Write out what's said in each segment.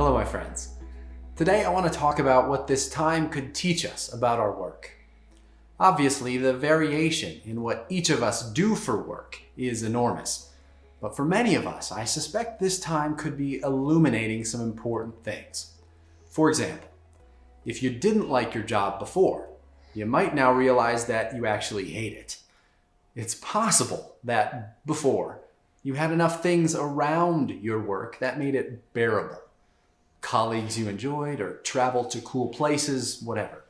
Hello, my friends. Today I want to talk about what this time could teach us about our work. Obviously, the variation in what each of us do for work is enormous. But for many of us, I suspect this time could be illuminating some important things. For example, if you didn't like your job before, you might now realize that you actually hate it. It's possible that before, you had enough things around your work that made it bearable. Colleagues you enjoyed, or travel to cool places, whatever.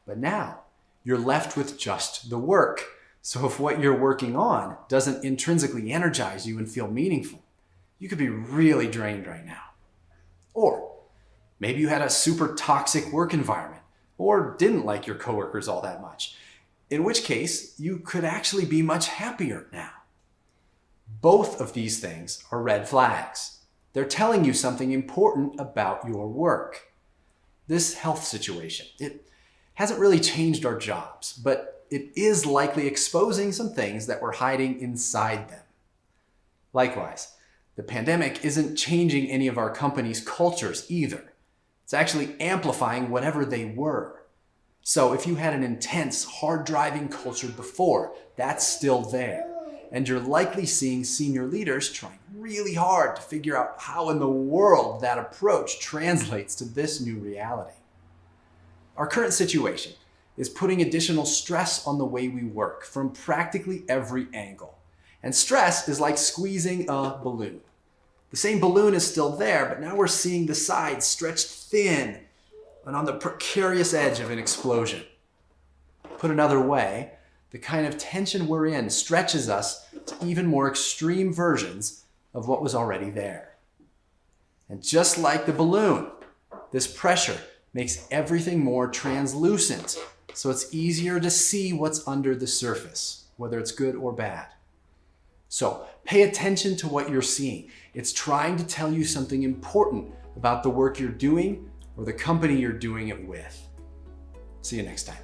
But now, you're left with just the work. So if what you're working on doesn't intrinsically energize you and feel meaningful, you could be really drained right now. Or maybe you had a super toxic work environment, or didn't like your coworkers all that much, in which case you could actually be much happier now. Both of these things are red flags. They're telling you something important about your work. This health situation, it hasn't really changed our jobs, but it is likely exposing some things that we're hiding inside them. Likewise, the pandemic isn't changing any of our company's cultures either. It's actually amplifying whatever they were. So if you had an intense, hard-driving culture before, that's still there. And you're likely seeing senior leaders trying really hard to figure out how in the world that approach translates to this new reality. Our current situation is putting additional stress on the way we work from practically every angle. And stress is like squeezing a balloon. The same balloon is still there, but now we're seeing the sides stretched thin and on the precarious edge of an explosion. Put another way, the kind of tension we're in stretches us to even more extreme versions of what was already there. And just like the balloon, this pressure makes everything more translucent, so it's easier to see what's under the surface, whether it's good or bad. So pay attention to what you're seeing. It's trying to tell you something important about the work you're doing or the company you're doing it with. See you next time.